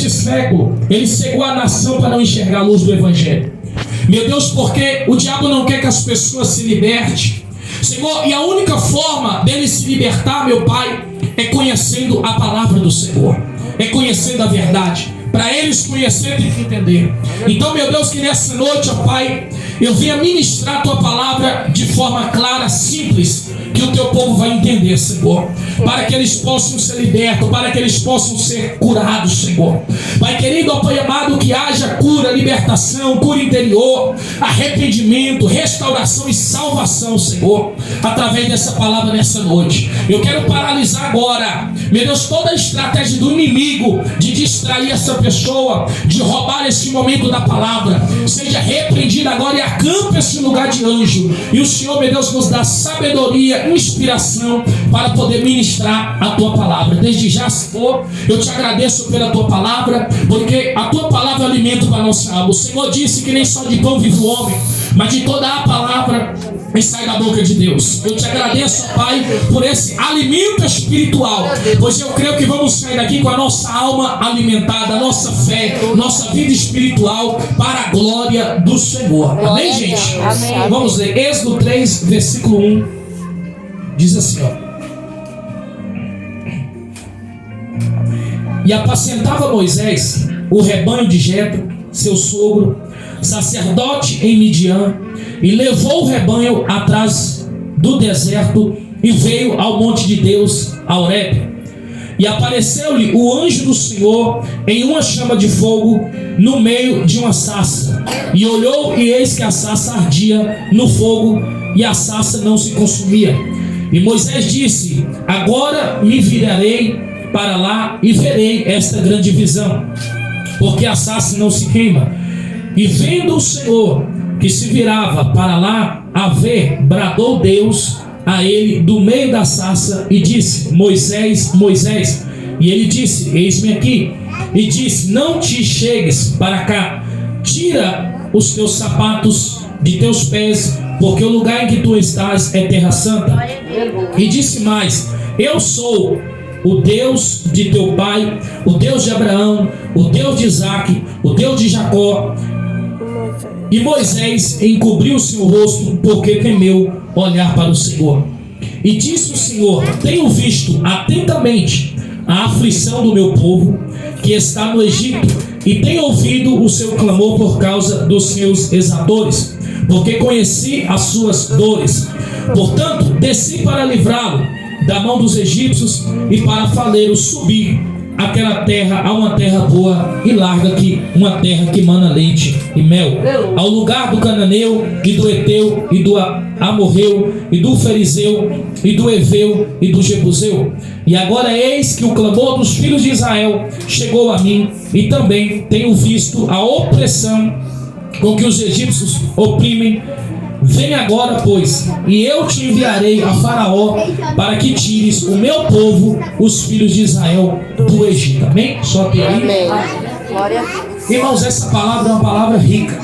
nesse século, ele cegou a nação para não enxergar a luz do Evangelho. Meu Deus, porque o diabo não quer que as pessoas se libertem, Senhor, e a única forma dele se libertar, meu Pai, é conhecendo a palavra do Senhor, é conhecendo a verdade. Para eles conhecer, tem que entender. Então, meu Deus, que nessa noite, ó Pai, eu venha ministrar a Tua palavra de forma clara, simples, que o Teu povo vai entender, Senhor, para que eles possam ser libertos, para que eles possam ser curados, Senhor. Pai querido, ó Pai amado, que haja cura, libertação, cura interior, arrependimento, restauração e salvação, Senhor, através dessa palavra nessa noite. Eu quero paralisar agora, meu Deus, toda a estratégia do inimigo de distrair essa pessoa, de roubar esse momento da palavra. Seja repreendida agora e acampa esse lugar de anjo. E o Senhor, meu Deus, nos dá sabedoria, inspiração para poder ministrar a Tua palavra. Desde já, Senhor, eu te agradeço pela Tua palavra, porque a Tua palavra é alimento para a nossa alma. O Senhor disse que nem só de pão vive o homem, mas de toda a palavra que sai da boca de Deus. Eu te agradeço, Pai, por esse alimento espiritual, pois eu creio que vamos sair daqui com a nossa alma alimentada, a nossa fé, nossa vida espiritual para a glória do Senhor. Amém, gente? Amém. Vamos ler Êxodo 3, versículo 1. Diz assim, ó: E apacentava Moisés o rebanho de Jetro, seu sogro, sacerdote em Midian, e levou o rebanho atrás do deserto e veio ao monte de Deus, a Horebe. E apareceu-lhe o anjo do Senhor em uma chama de fogo no meio de uma sarça. E olhou, e eis que a sarça ardia no fogo, e a sarça não se consumia. E Moisés disse: Agora me virarei para lá e verei esta grande visão, porque a sarça não se queima. E vendo o Senhor que se virava para lá a ver, bradou Deus a ele do meio da sarça e disse: Moisés, Moisés. E ele disse: Eis-me aqui. E disse: Não te chegues para cá, tira os teus sapatos de teus pés, porque o lugar em que tu estás é terra santa. E disse mais: Eu sou o Deus de teu pai, o Deus de Abraão, o Deus de Isaque, o Deus de Jacó. E Moisés encobriu o seu rosto, porque temeu olhar para o Senhor. E disse o Senhor: Tenho visto atentamente a aflição do meu povo, que está no Egito, e tenho ouvido o seu clamor por causa dos seus exatores, porque conheci as suas dores. Portanto, desci para livrá-lo da mão dos egípcios e para fazê-lo subir aquela terra, a uma terra boa e larga, que uma terra que mana leite e mel, ao lugar do cananeu e do Eteu e do Amorreu e do Ferizeu e do Eveu e do Jebuseu. E agora eis que o clamor dos filhos de Israel chegou a mim, e também tenho visto a opressão com que os egípcios oprimem. Vem agora, pois, e eu te enviarei a Faraó, para que tires o meu povo, os filhos de Israel, do Egito. Amém? Só até aí. Amém. Glória a Deus. Irmãos, essa palavra é uma palavra rica.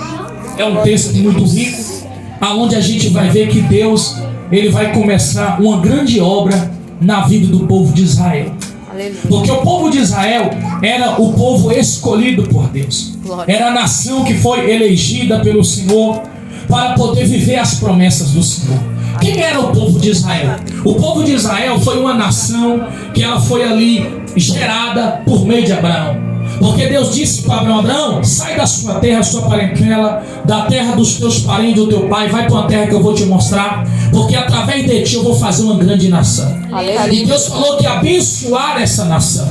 É um texto muito rico, aonde a gente vai ver que Deus, ele vai começar uma grande obra na vida do povo de Israel. Porque o povo de Israel era o povo escolhido por Deus. Era a nação que foi elegida pelo Senhor para poder viver as promessas do Senhor. Quem era o povo de Israel? O povo de Israel foi uma nação que ela foi ali gerada por meio de Abraão. Porque Deus disse para Abraão: Abraão, sai da sua terra, sua parentela, da terra dos teus parentes, do teu pai, vai para uma terra que eu vou te mostrar, porque através de ti eu vou fazer uma grande nação. E Deus falou que ia abençoar essa nação.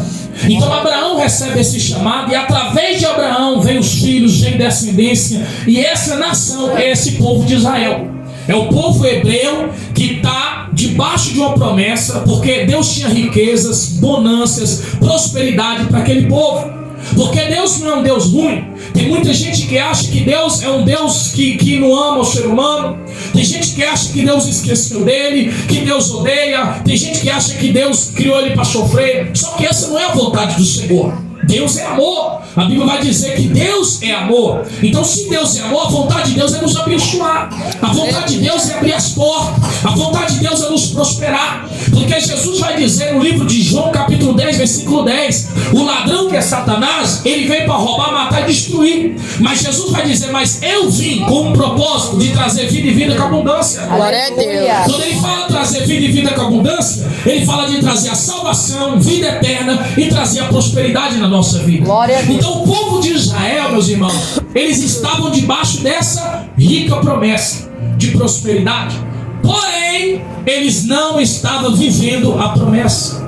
Então Abraão recebe esse chamado, e através de Abraão vem os filhos, vem descendência, e essa nação é esse povo de Israel. É o povo hebreu que está debaixo de uma promessa, porque Deus tinha riquezas, bonâncias, prosperidade para aquele povo. Porque Deus não é um Deus ruim. Tem muita gente que acha que Deus é um Deus que não ama o ser humano. Tem gente que acha que Deus esqueceu dele, que Deus odeia. Tem gente que acha que Deus criou ele para sofrer. Só que essa não é a vontade do Senhor. Deus é amor. A Bíblia vai dizer que Deus é amor. Então, se Deus é amor, a vontade de Deus é nos abençoar. A vontade de Deus é abrir as portas. A vontade de Deus é nos prosperar. Porque Jesus vai dizer no livro de João, capítulo 10, versículo 10: o ladrão, que é Satanás, ele veio para roubar, matar e destruir. Mas Jesus vai dizer: mas eu vim com um propósito de trazer vida e vida com abundância. Glória a Deus. Quando ele fala trazer vida e vida com abundância, ele fala de trazer a salvação, vida eterna e trazer a prosperidade na nossa vida. Glória a Deus. Então o povo de Israel, meus irmãos, eles estavam debaixo dessa rica promessa de prosperidade. Porém, eles não estavam vivendo a promessa.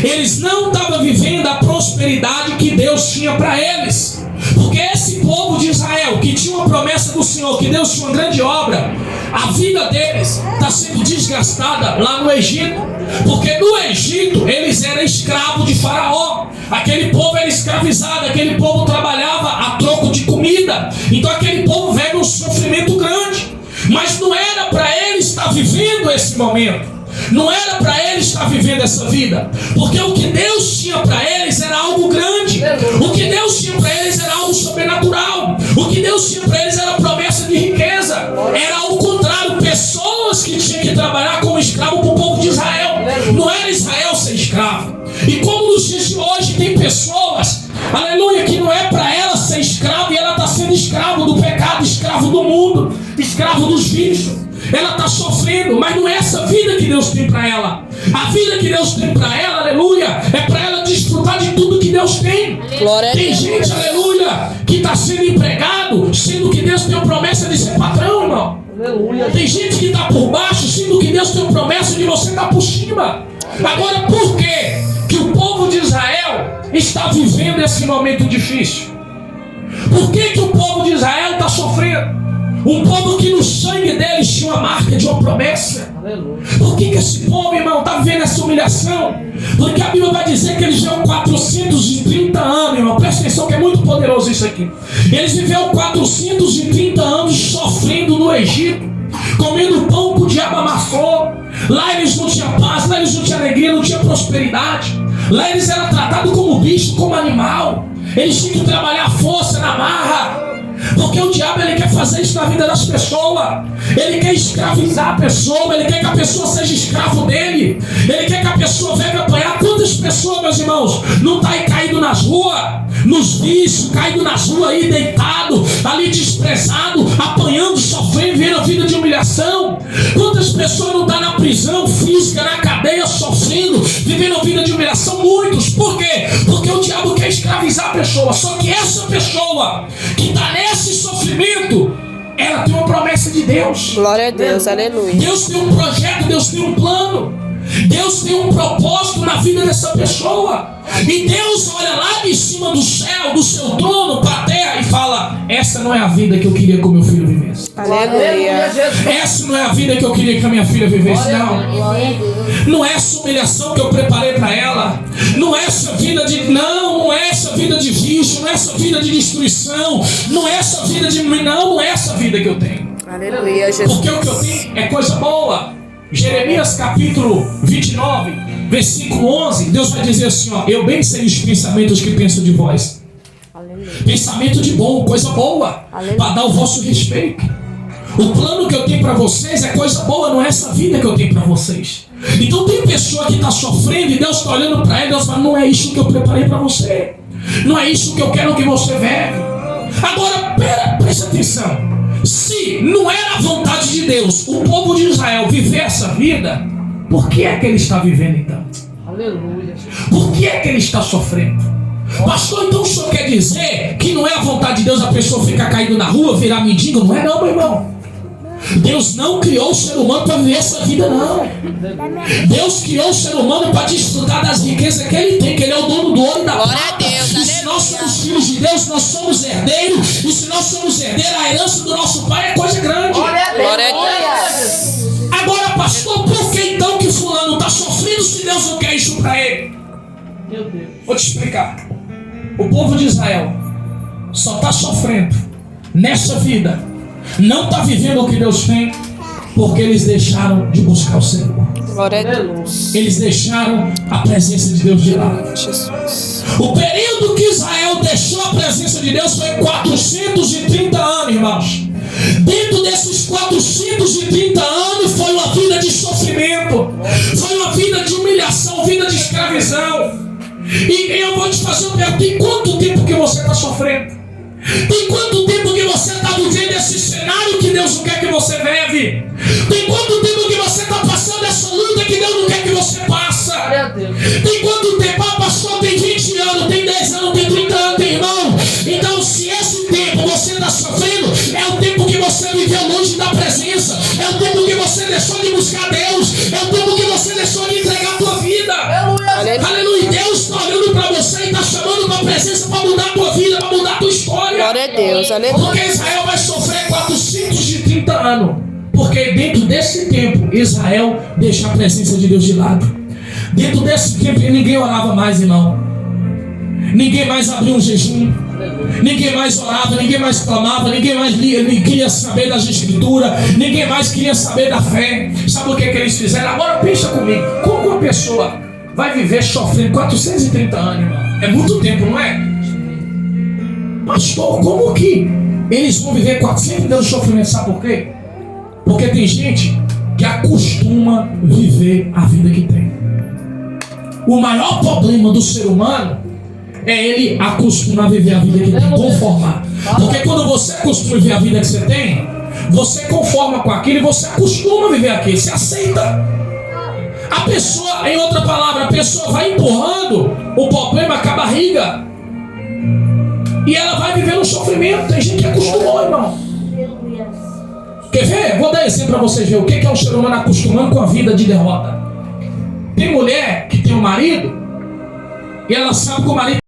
Eles não estavam vivendo a prosperidade que Deus tinha para eles. Porque esse povo de Israel, que tinha uma promessa do Senhor, que Deus tinha uma grande obra, a vida deles está sendo desgastada lá no Egito. Porque no Egito eles eram escravos de Faraó. Aquele povo era escravizado, aquele povo trabalhava a troco de comida. Então aquele povo veio um sofrimento grande. Mas não era para eles estar vivendo esse momento. Não era para eles estar vivendo essa vida. Porque o que Deus tinha para eles era algo grande. O que Deus tinha para eles era algo sobrenatural. O que Deus tinha para eles era promessa de riqueza. Era ao contrário, pessoas que tinham que trabalhar como escravo para o povo de Israel. Não era Israel ser escravo. E como nos dias de hoje tem pessoas, aleluia, que não é para ela ser escravo, e ela está sendo escravo do pecado, escravo do mundo, escravo dos vícios. Ela está sofrendo, mas não é essa vida que Deus tem para ela. A vida que Deus tem para ela, aleluia, é para ela desfrutar de tudo que Deus tem. Tem gente, aleluia, que está sendo empregado, sendo que Deus tem a promessa de ser patrão, irmão. Tem gente que está por baixo, sendo que Deus tem a promessa de você estar por cima. Agora, por que o povo de Israel está vivendo esse momento difícil? Por que o povo de Israel está sofrendo? Um povo que no sangue deles tinha uma marca de uma promessa. Por que esse povo, irmão, está vivendo essa humilhação? Porque a Bíblia vai dizer que eles viveram 430 anos, irmão. Presta atenção que é muito poderoso isso aqui. Eles viveram 430 anos sofrendo no Egito, comendo pão que o diabo amassou. Lá eles não tinham paz, lá eles não tinham alegria, não tinham prosperidade. Lá eles eram tratados como bicho, como animal. Eles tinham que trabalhar a força na marra. Porque o diabo, ele quer fazer isso na vida das pessoas. Ele quer escravizar a pessoa. Ele quer que a pessoa seja escravo dele. Ele quer que a pessoa venha apanhar. Quantas pessoas, meus irmãos, não está aí caído nas ruas, nos vícios, caído nas ruas aí, deitado, ali desprezado, apanhando, sofrendo, vivendo a vida de humilhação? Quantas pessoas não estão na prisão física, na cadeia, sofrendo, vivendo a vida de humilhação? Muitos. Por quê? Porque o diabo quer escravizar a pessoa. Só que essa pessoa que está nesse sofrimento, ela tem uma promessa de Deus. Glória a Deus, aleluia. Deus tem um projeto, Deus tem um plano, Deus tem um propósito na vida dessa pessoa. E Deus olha lá de cima do céu, do seu trono, para a terra e fala: essa não é a vida que eu queria que o meu filho vivesse. Aleluia. Essa não é a vida que eu queria que a minha filha vivesse. Não é essa humilhação que eu preparei para ela. Não é essa vida de... Não é essa vida de vício. Não é essa vida de destruição. Não é essa vida de... Não é essa vida que eu tenho. Aleluia, Jesus. Porque o que eu tenho é coisa boa. Jeremias capítulo 29, versículo 11, Deus vai dizer assim, ó: eu bem sei os pensamentos que penso de vós. Aleluia. Pensamento de bom, coisa boa, para dar o vosso respeito. O plano que eu tenho para vocês é coisa boa, não é essa vida que eu tenho para vocês. Então tem pessoa que está sofrendo e Deus está olhando para ela e Deus fala: não é isso que eu preparei para você. Não é isso que eu quero que você vive. Agora, presta atenção. Se não era a vontade de Deus o povo de Israel viver essa vida, por que é que ele está vivendo então? Aleluia. Por que é que ele está sofrendo? Pastor, então o senhor quer dizer que não é a vontade de Deus a pessoa ficar caído na rua, virar mendigo? Não é não, meu irmão. Deus não criou o ser humano para viver essa vida, não. Deus criou o ser humano para desfrutar das riquezas que ele tem, que ele é o dono do ouro e da prata. E se nós somos filhos de Deus, nós somos herdeiros. E se nós somos herdeiros, a herança do nosso pai é coisa grande. Glória a Deus. Agora, pastor, por que então que fulano está sofrendo se Deus não quer isso para ele? Meu Deus. Vou te explicar. O povo de Israel só está sofrendo nessa vida, não está vivendo o que Deus tem, porque eles deixaram de buscar o Senhor. Glória a Deus. Eles deixaram a presença de Deus de lado. Jesus. O período que Israel deixou a presença de Deus foi 430 anos, irmãos. Dentro desses 430 anos foi uma vida de sofrimento, foi uma vida de humilhação, vida de escravidão. E eu vou te fazer uma pergunta: tem quanto tempo que você está sofrendo? Tem quanto tempo que você está vivendo esse cenário que Deus não quer que você vive? Tem quanto tempo que você está passando essa luta que Deus não quer que você passe? Tem quanto tempo? Ah, pastor, tem 20 anos, tem 10 anos, tem 30 anos, tem irmão. Então, se esse tempo você está sofrendo, é o tempo que você viveu longe da presença, é o tempo que você deixou de buscar Deus, é o tempo que você deixou de entregar a tua vida. Aleluia. Deus está olhando para você e está chamando para a presença para mudar a tua vida, para mudar a tua história. Glória a Deus. Aleluia. Porque Israel vai sofrer 430 anos. Porque dentro desse tempo, Israel deixa a presença de Deus de lado. Dentro desse tempo, ninguém orava mais, irmão. Ninguém mais abriu um jejum. Ninguém mais orava, ninguém mais clamava, ninguém mais queria saber das escrituras, ninguém mais queria saber da fé. Sabe o que eles fizeram? Agora pensa comigo, como uma pessoa vai viver sofrendo 430 anos, irmão? É muito tempo, não é? Pastor, como que eles vão viver 400 anos de sofrimento? Sabe por quê? Porque tem gente que acostuma viver a vida que tem. O maior problema do ser humano é ele acostumar a viver a vida que tem, conformar. Porque quando você acostuma a viver a vida que você tem, você conforma com aquilo e você acostuma a viver aquilo, você aceita. A pessoa, em outra palavra, a pessoa vai empurrando o problema com a barriga e ela vai vivendo um sofrimento. Tem gente que acostumou, irmão. Quer ver? Vou dar exemplo para vocês verem o que é um ser humano acostumando com a vida de derrota. Tem mulher que tem um marido e ela sabe que o marido